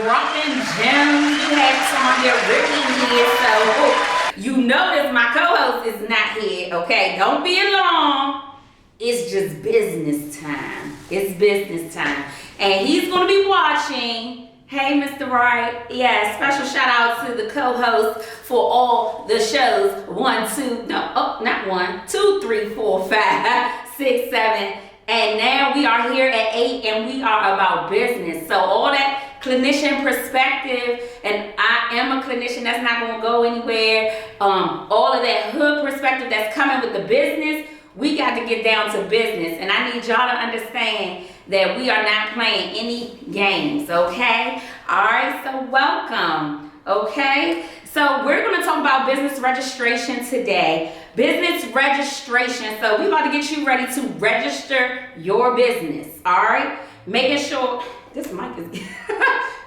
dropping gems. You have Sonya Ricky here, so you notice my co-host is not here, okay? Don't be alarmed. It's just business time. It's business time. And he's going to be watching. Hey, Mr. Wright. Yeah, special shout out to the co-host for all the shows. 2, 3, 4, 5, 6, 7. And now we are here at 8 and we are about business. So all that clinician perspective, and I am a clinician, that's not going to go anywhere. All of that hood perspective that's coming with the business, we got to get down to business. And I need y'all to understand that we are not playing any games, okay? All right, so welcome, okay? So we're going to talk about business registration today. Business registration. So we're about to get you ready to register your business, all right? Making sure, this mic is,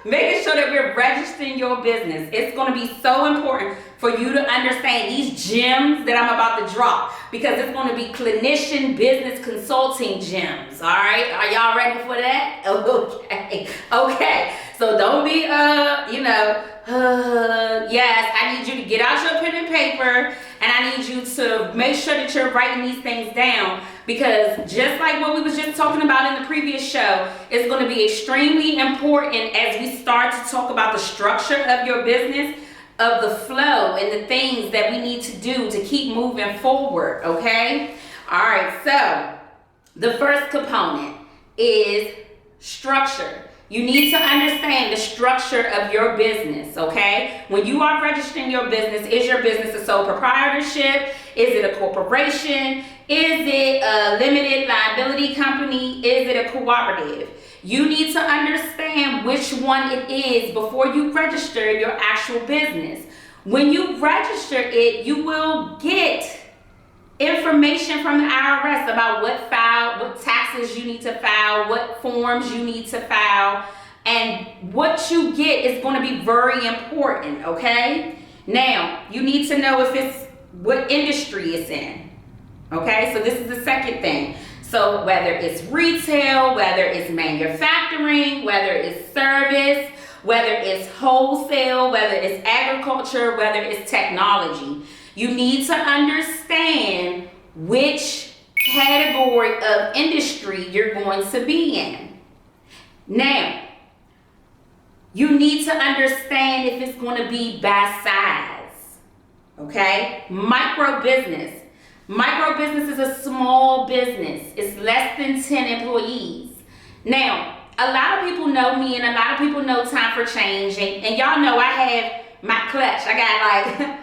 making sure that we're registering your business. It's going to be so important for you to understand these gems that I'm about to drop, because it's going to be clinician business consulting gems, all right? Are y'all ready for that? Okay. So don't be, yes, I need you to get out your pen and paper, and I need you to make sure that you're writing these things down, because just like what we was just talking about in the previous show, it's going to be extremely important as we start to talk about the structure of your business, of the flow and the things that we need to do to keep moving forward, okay? All right, so the first component is structure. You need to understand the structure of your business, okay? When you are registering your business, is your business a sole proprietorship? Is it a corporation? Is it a limited liability company? Is it a cooperative? You need to understand which one it is before you register your actual business. When you register it, you will get information from the IRS about what taxes you need to file, what forms you need to file, and what you get is going to be very important, okay? Now, you need to know what industry it's in, okay? So this is the second thing. So whether it's retail, whether it's manufacturing, whether it's service, whether it's wholesale, whether it's agriculture, whether it's technology, you need to understand which category of industry you're going to be in. Now, you need to understand if it's going to be by size, okay? Micro business. Micro business is a small business. It's less than 10 employees. Now, a lot of people know me and a lot of people know Time for Change. And y'all know I have my clutch. I got like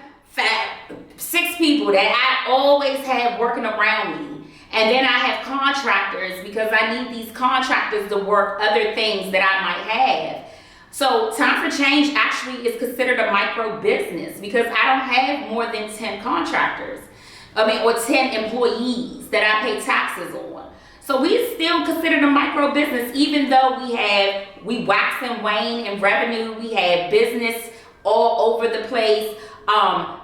6 people that I always have working around me. And then I have contractors because I need these contractors to work other things that I might have. So Time for Change actually is considered a micro business because I don't have more than 10 contractors. Or 10 employees that I pay taxes on. So we still considered a micro business, even though we wax and wane in revenue, we have business all over the place.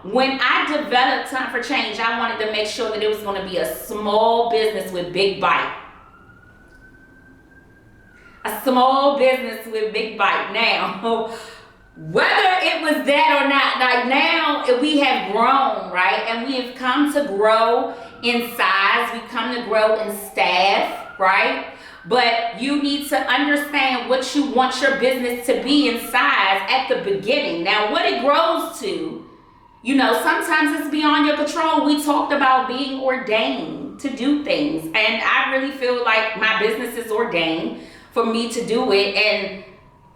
When I developed Time for Change, I wanted to make sure that it was going to be a small business with big bite. A small business with big bite. Now, whether it was that or not, like now we have grown, right? And we have come to grow in size. We've come to grow in staff, right? But you need to understand what you want your business to be in size at the beginning. Now, what it grows to, sometimes it's beyond your control. We talked about being ordained to do things. And I really feel like my business is ordained for me to do it. And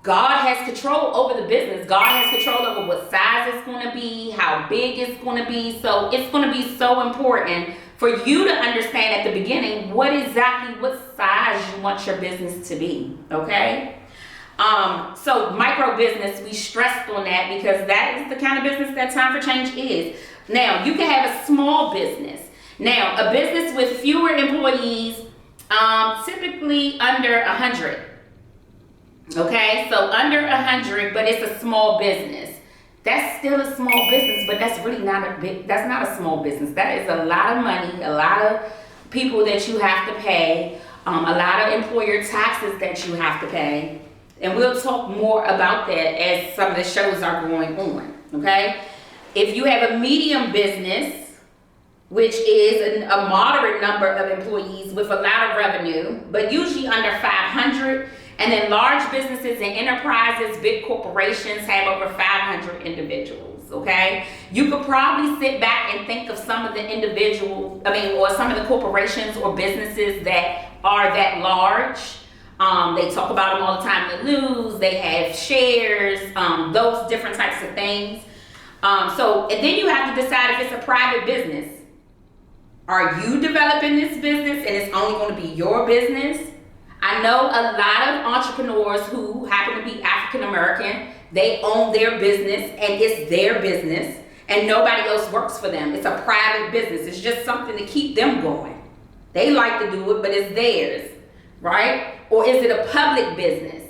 God has control over the business. God has control over what size it's going to be, how big it's going to be. So it's going to be so important for you to understand at the beginning what size you want your business to be, okay? So micro business, we stressed on that because that is the kind of business that Time for Change is. Now, you can have a small business. Now, a business with fewer employees, typically under 100. Okay, so under 100, but it's a small business. That's still a small business, but that's really that's not a small business. That is a lot of money, a lot of people that you have to pay, a lot of employer taxes that you have to pay. And we'll talk more about that as some of the shows are going on, okay? If you have a medium business, which is a moderate number of employees with a lot of revenue, but usually under 500, and then large businesses and enterprises, big corporations have over 500 individuals, okay? You could probably sit back and think of some of the or some of the corporations or businesses that are that large. They talk about them all the time in the news, they have shares, those different types of things. And then you have to decide if it's a private business. Are you developing this business and it's only going to be your business? I know a lot of entrepreneurs who happen to be African American, they own their business and it's their business and nobody else works for them. It's a private business. It's just something to keep them going. They like to do it, but it's theirs, right? Or is it a public business?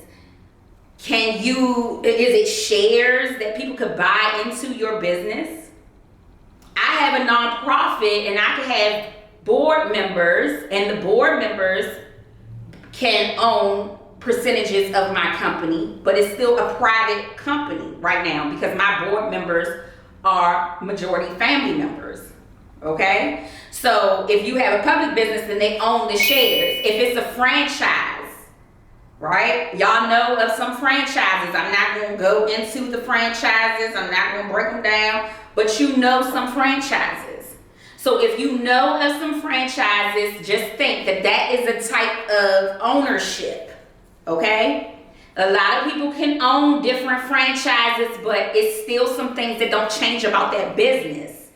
Is it shares that people could buy into your business? I have a nonprofit and I can have board members, and the board members can own percentages of my company, but it's still a private company right now because my board members are majority family members, okay? So if you have a public business, then they own the shares. If it's a franchise, right? Y'all know of some franchises. I'm not going to go into the franchises. I'm not going to break them down, but you know some franchises. So if you know of some franchises, just think that that is a type of ownership, okay? A lot of people can own different franchises, but it's still some things that don't change about that business.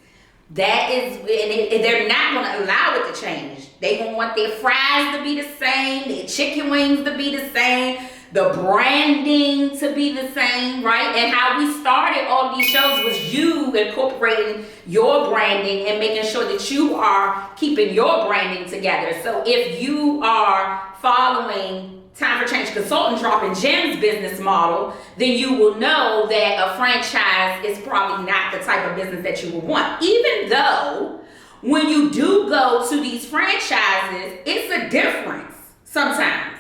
They're not going to allow it to change. They going to want their fries to be the same, their chicken wings to be the same, the branding to be the same, right? And how we started all these shows was you incorporating your branding and making sure that you are keeping your branding together. So if you are following Time for Change Consultant Droppin Gems business model, then you will know that a franchise is probably not the type of business that you would want. Even though when you do go to these franchises, it's a difference sometimes.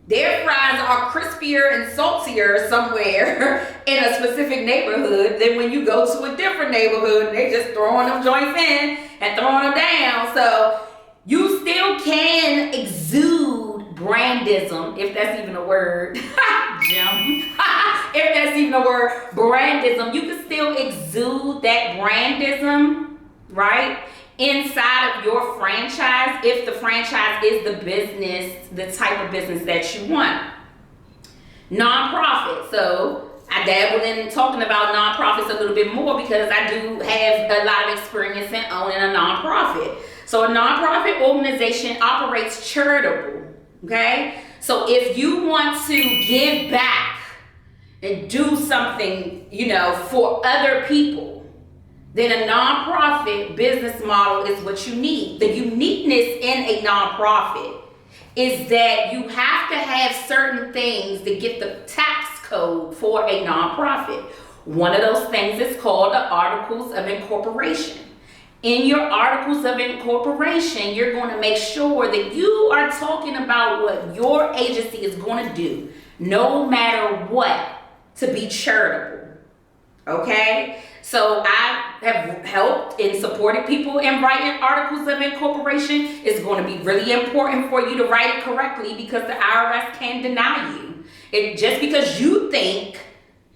Their fries are crispier and saltier somewhere in a specific neighborhood than when you go to a different neighborhood and they just throwing them joints in and throwing them down. So you still can exude brandism, if that's even a word. Jim. If that's even a word, brandism. You can still exude that brandism, right? Inside of your franchise, if the franchise is the business, the type of business that you want. Nonprofit. So I dabble in talking about nonprofits a little bit more because I do have a lot of experience in owning a nonprofit. So a nonprofit organization operates charitable, okay? So if you want to give back and do something, for other people, then a nonprofit business model is what you need. The uniqueness in a nonprofit is that you have to have certain things to get the tax code for a nonprofit. One of those things is called the Articles of Incorporation. In your Articles of Incorporation, you're going to make sure that you are talking about what your agency is going to do, no matter what, to be charitable. Okay? So I have helped and supported people in writing Articles of Incorporation. It's going to be really important for you to write it correctly because the IRS can deny you. Just because you think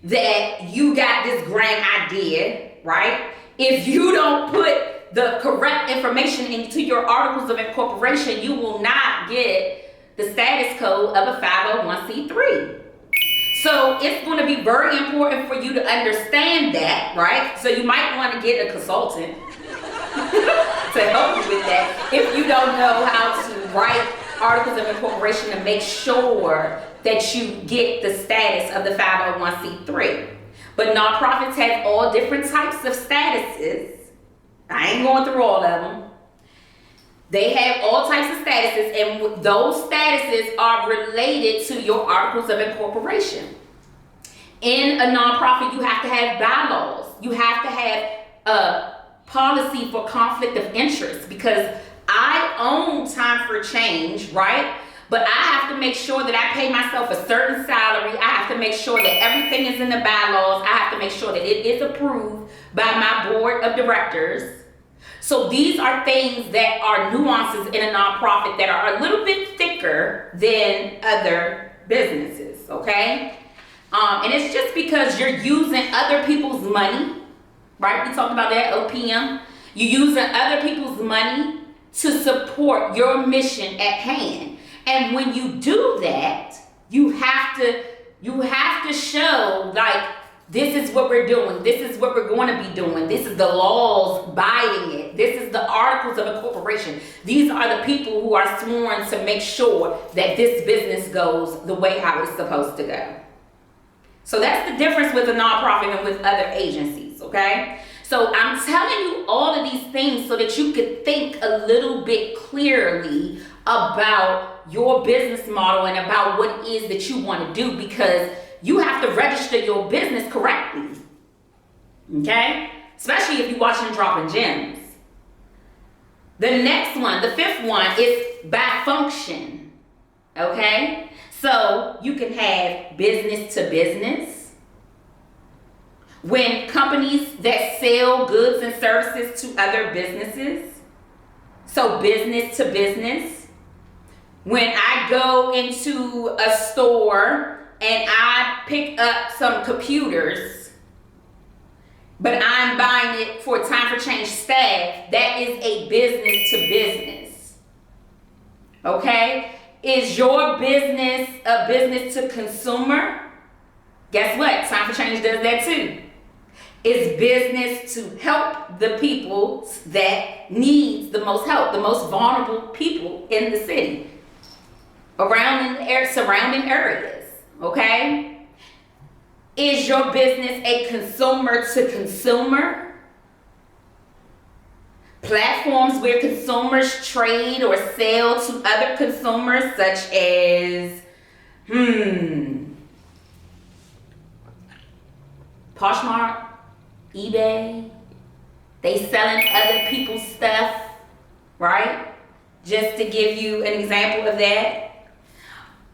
that you got this grand idea, right? If you don't put the correct information into your Articles of Incorporation, you will not get the status code of a 501c3. So it's going to be very important for you to understand that, right? So you might want to get a consultant to help you with that if you don't know how to write Articles of Incorporation to make sure that you get the status of the 501c3. But nonprofits have all different types of statuses. I ain't going through all of them. They have all types of statuses, and those statuses are related to your Articles of Incorporation. In a nonprofit, you have to have bylaws. You have to have a policy for conflict of interest because I own Time for Change, right? but I have to make sure that I pay myself a certain salary. I have to make sure that everything is in the bylaws. I have to make sure that it is approved by my board of directors. So these are things that are nuances in a nonprofit that are a little bit thicker than other businesses, okay? And it's just because you're using other people's money, right? We talked about that, OPM. You're using other people's money to support your mission at hand. And when you do that, you have to show, like, this is what we're doing. This is what we're going to be doing. This is the laws binding it. This is the Articles of Incorporation. These are the people who are sworn to make sure that this business goes the way how it's supposed to go. So that's the difference with a nonprofit and with other agencies, okay? So I'm telling you all of these things so that you could think a little bit clearly about your business model and about what it is that you want to do, because you have to register your business correctly, okay? Especially if you're watching Droppin' Gems. The next one, the fifth one, is by function, okay? So you can have business to business. When companies that sell goods and services to other businesses, so business to business. When I go into a store and I pick up some computers, but I'm buying it for Time for Change staff, that is a business to business. Okay? Is your business a business to consumer? Guess what? Time for Change does that too. It's business to help the people that needs the most help, the most vulnerable people in the city, around in the surrounding areas. Okay? Is your business a consumer to consumer? Platforms where consumers trade or sell to other consumers, such as Poshmark, eBay. They selling other people's stuff, right? Just to give you an example of that.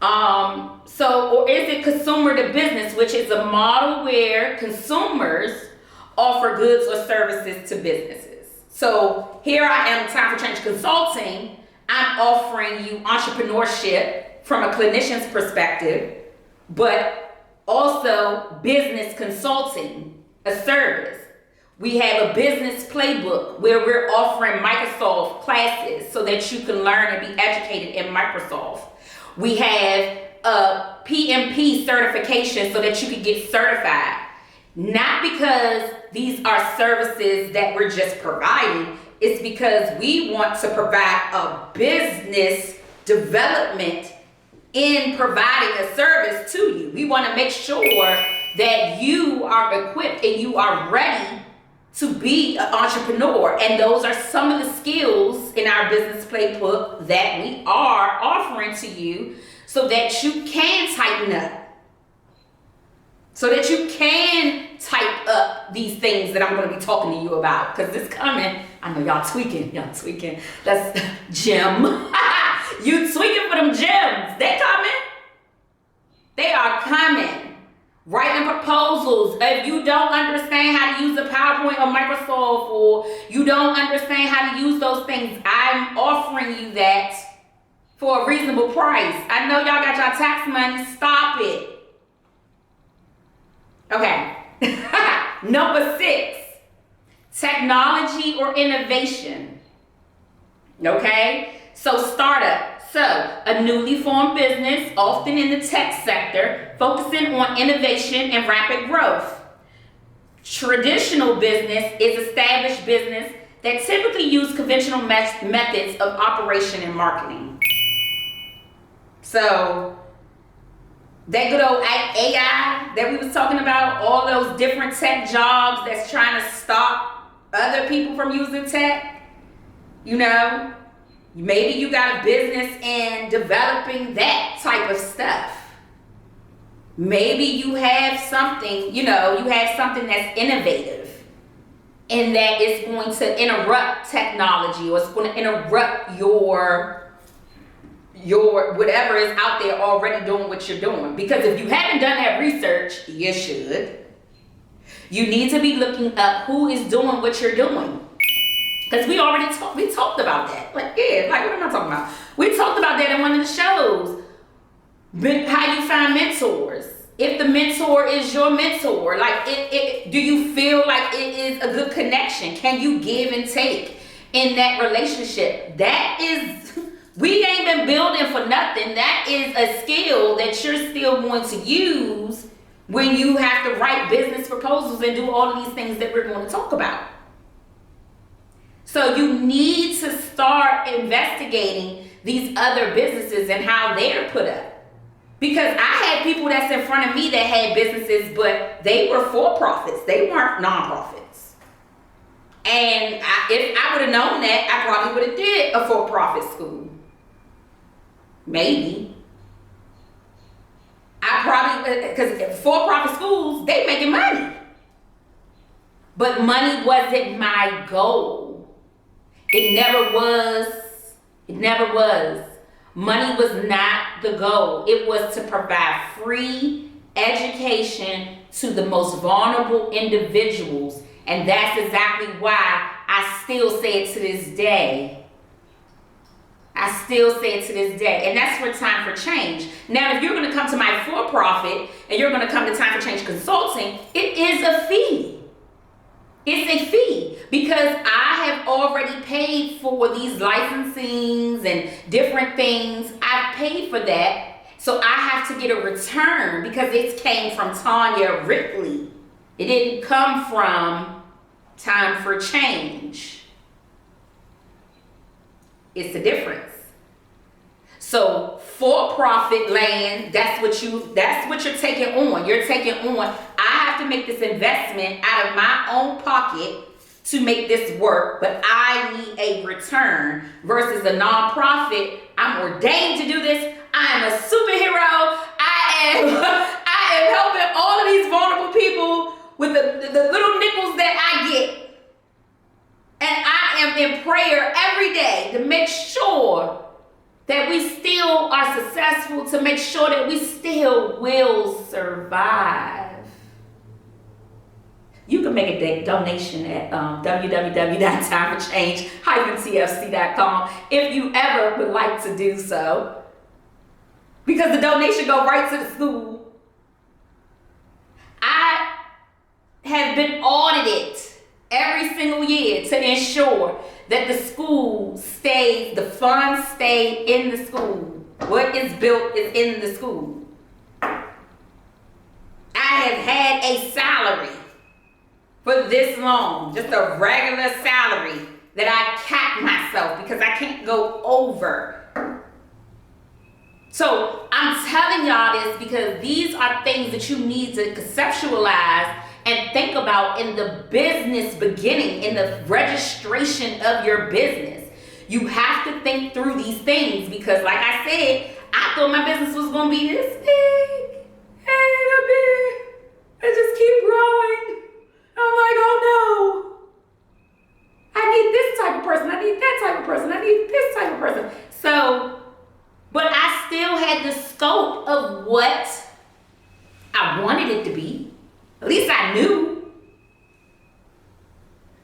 Or is it consumer to business, which is a model where consumers offer goods or services to businesses. So here I am, Time for Change Consulting. I'm offering you entrepreneurship from a clinician's perspective, but also business consulting, a service. We have a business playbook where we're offering Microsoft classes so that you can learn and be educated in Microsoft. We have a PMP certification so that you can get certified. Not because these are services that we're just providing, it's because we want to provide a business development in providing a service to you. We want to make sure that you are equipped and you are ready to be an entrepreneur. And those are some of the skills in our business playbook that we are offering to you so that you can tighten up. So that you can type up these things that I'm going to be talking to you about. Because it's coming. I know y'all tweaking. That's gem. You tweaking for them gems. They coming. They are coming. Writing proposals. If you don't understand how to use a PowerPoint or Microsoft, or you don't understand how to use those things, I'm offering you that for a reasonable price. I know y'all got y'all tax money. Stop it. Okay. Number 6, technology or innovation. Okay. So startup. So a newly formed business, often in the tech sector, focusing on innovation and rapid growth. Traditional business is established business that typically use conventional methods of operation and marketing. So that good old AI that we was talking about, all those different tech jobs that's trying to stop other people from using tech, you know, maybe you got a business in developing that type of stuff. Maybe you have something, you have something that's innovative and that is going to interrupt technology, or it's going to interrupt your your whatever is out there already doing what you're doing. Because if you haven't done that research, you should. You need to be looking up who is doing what you're doing. Because we talked about that. Like, yeah, like what am I talking about? We talked about that in one of the shows. How you find mentors. If the mentor is your mentor, like do you feel like it is a good connection? Can you give and take in that relationship? That is, we ain't been building for nothing. That is a skill that you're still going to use when you have to write business proposals and do all of these things that we're going to talk about. So you need to start investigating these other businesses and how they're put up. Because I had people that's in front of me that had businesses, but they were for-profits. They weren't non-profits. And if I would have known that, I probably would have did a for-profit school. Maybe. Because for-profit schools, they making money. But money wasn't my goal. It never was. It never was. Money was not the goal. It was to provide free education to the most vulnerable individuals. And that's exactly why I still say it to this day. I still say it to this day. And that's for Time for Change. Now, if you're going to come to my for-profit and you're going to come to Time for Change Consulting, it is a fee. It's a fee because I have already paid for these licensings and different things. I've paid for that. So I have to get a return because it came from Tanya Ripley. It didn't come from Time for Change. It's the difference. So for-profit land, that's what you're taking on. You're taking on, I have to make this investment out of my own pocket to make this work, but I need a return versus a nonprofit. I'm ordained to do this. I am a superhero. I am helping all of these vulnerable people with the little nickels that I get. And I am in prayer every day to make sure that we still are successful, to make sure that we still will survive. You can make a donation at www.timeforchange-tfc.com if you ever would like to do so. Because the donation goes right to the school. I have been audited every single year to ensure that the school stays, the funds stay in the school. What is built is in the school. I have had a salary for this long, just a regular salary that I cap myself because I can't go over. So I'm telling y'all this because these are things that you need to conceptualize and think about in the business beginning, in the registration of your business. You have to think through these things because like I said, I thought my business was going to be this big and big and just keep growing. I'm like, oh no. I need this type of person. I need that type of person. I need this type of person. So, but I still had the scope of what I wanted it to be. At least I knew.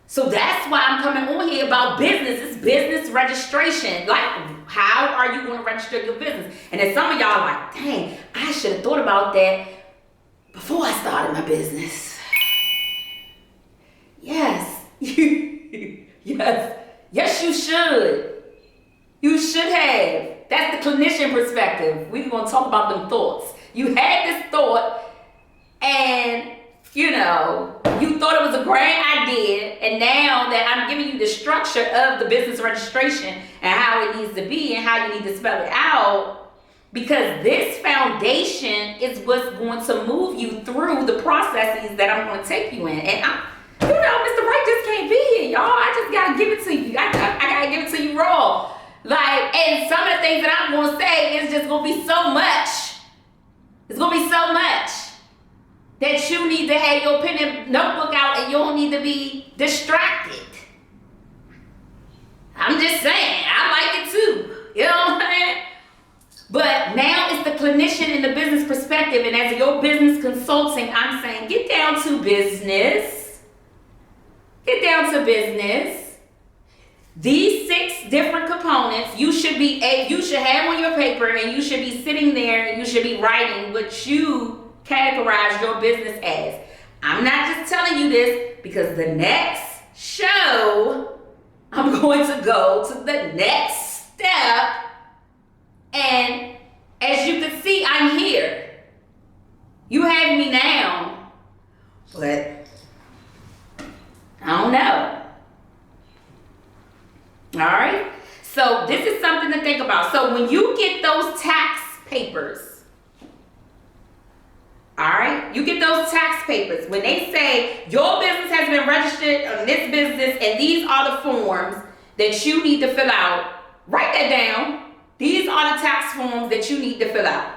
So that's why I'm coming on here about business. It's business registration. Like, how are you going to register your business? And then some of y'all are like, dang, I should have thought about that before I started my business. Yes. Yes, you should. You should have. That's the clinician perspective. We're going to talk about them thoughts. You had this thought and you thought it was a great idea, and now that I'm giving you the structure of the business registration and how it needs to be and how you need to spell it out, because this foundation is what's going to move you through the processes that I'm going to take you in. And Mr. Wright just can't be here, y'all. I just got to give it to you. I got to give it to you raw. And some of the things that I'm going to say is just going to be so much. It's going to be so much that you need to have your pen and notebook out and you don't need to be distracted. I'm just saying, I like it too. You know what I'm saying? definition in the business perspective, and as your business consulting, I'm saying get down to business. Get down to business. These 6 different components you should have on your paper, and you should be sitting there and you should be writing what you categorize your business as. I'm not just telling you this because the next show I'm going to go to the next step, and as you can see, I'm here. You have me now, but I don't know. All right, so this is something to think about. So when you get those tax papers, all right, you get those tax papers. When they say your business has been registered on this business and these are the forms that you need to fill out, write that down. These are the tax forms that you need to fill out.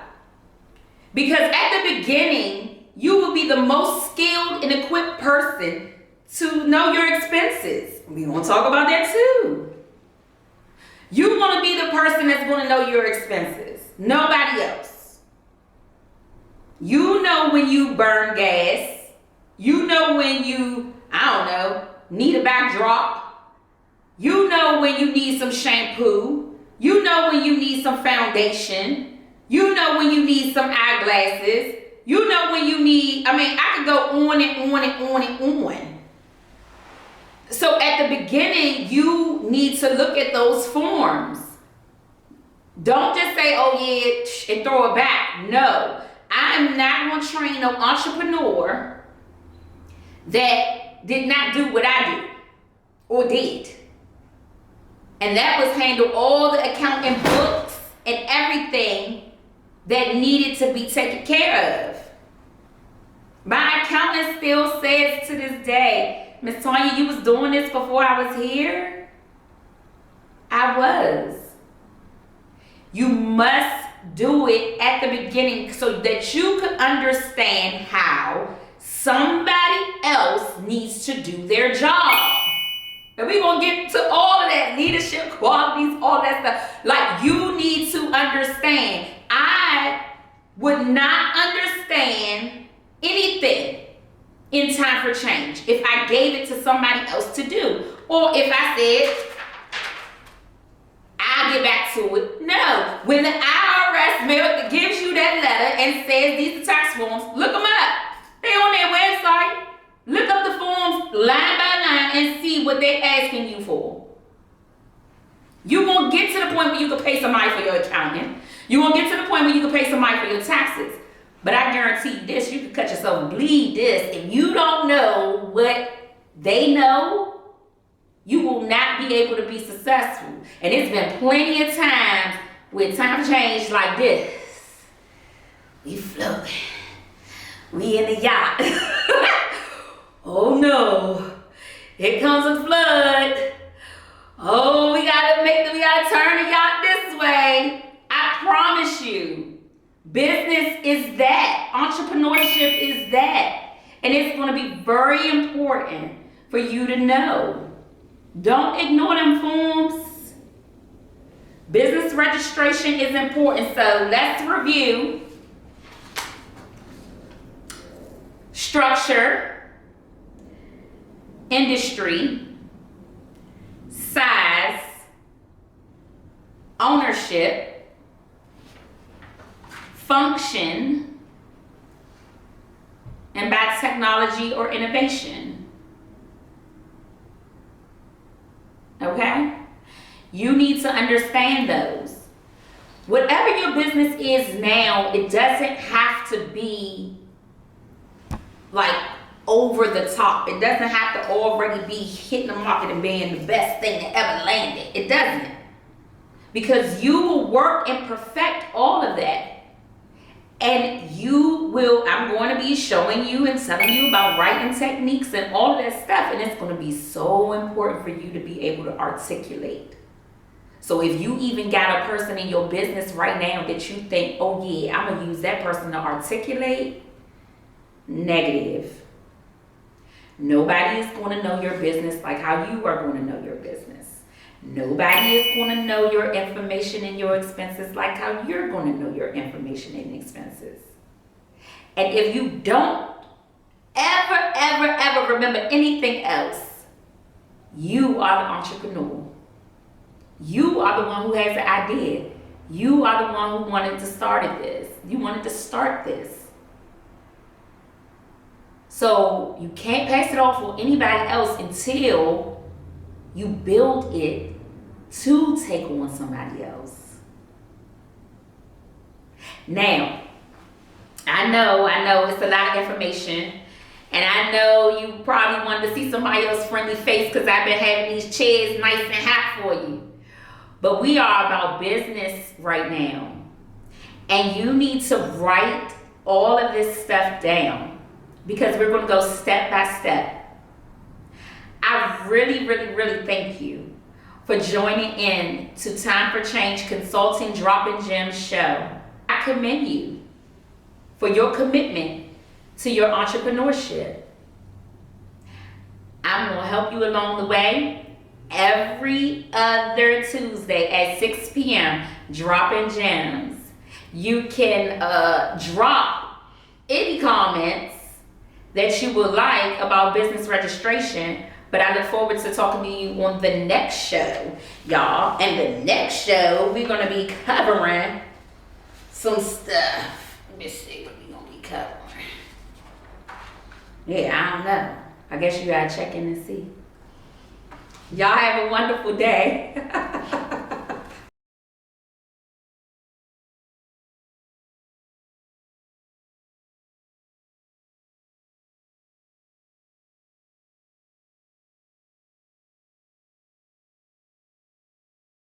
Because at the beginning, you will be the most skilled and equipped person to know your expenses. We want to talk about that too. You want to be the person that's going to know your expenses. Nobody else. You know when you burn gas. You know when you, need a backdrop. You know when you need some shampoo. You know when you need some foundation. You know when you need some eyeglasses. You know when you need, I could go on and on and on and on. So at the beginning, you need to look at those forms. Don't just say, oh yeah, and throw it back. No, I'm not going to train no entrepreneur that did not do what I do or did. And that was handle all the accounting books and everything that needed to be taken care of. My accountant still says to this day, Miss Tonya, you was doing this before I was here? I was. You must do it at the beginning so that you can understand how somebody else needs to do their job. And we're going to get to all of that, leadership qualities, all that stuff. Like, you need to understand. I would not understand anything in time for change if I gave it to somebody else to do. Or if I said, I'll get back to it. No. When the IRS gives you that letter and says these are tax forms, look them up. They're on their website. Look up the forms line by line and see what they're asking you for. You're going to get to the point where you can pay somebody for your accounting. You're going to get to the point where you can pay somebody for your taxes. But I guarantee you this, you can cut yourself and bleed this. If you don't know what they know, you will not be able to be successful. And it's been plenty of times with time change like this. We floating. We in the yacht. Oh no, here comes a flood. Oh, we gotta turn the yacht this way. I promise you, business is that. Entrepreneurship is that. And it's gonna be very important for you to know. Don't ignore them forms. Business registration is important. So let's review. Structure, industry, size, ownership, function, and by technology or innovation. Okay? You need to understand those. Whatever your business is now, it doesn't have to be like over the top. It doesn't have to already be hitting the market and being the best thing that ever landed. It doesn't. Because you will work and perfect all of that. And I'm going to be showing you and telling you about writing techniques and all of that stuff. And it's going to be so important for you to be able to articulate. So if you even got a person in your business right now that you think, oh yeah, I'm going to use that person to articulate, negative. Nobody is going to know your business like how you are going to know your business. Nobody is going to know your information and your expenses like how you're going to know your information and expenses. And if you don't ever remember anything else, you are the entrepreneur. You are the one who has the idea. You are the one who wanted to start this. You wanted to start this. So you can't pass it off on anybody else until you build it to take on somebody else. Now, I know it's a lot of information, and I know you probably wanted to see somebody else's friendly face because I've been having these chairs nice and hot for you. But we are about business right now, and you need to write all of this stuff down because we're going to go step by step. I really thank you for joining in to Time for Change Consulting Droppin' Gems show. I commend you for your commitment to your entrepreneurship. I'm going to help you along the way. Every other Tuesday at 6 p.m., Droppin' Gems. You can drop any comments that you would like about business registration, but I look forward to talking to you on the next show, y'all. And the next show, we're going to be covering some stuff. Let me see what we're going to be covering. Yeah, I don't know. I guess you got to check in and see. Y'all have a wonderful day.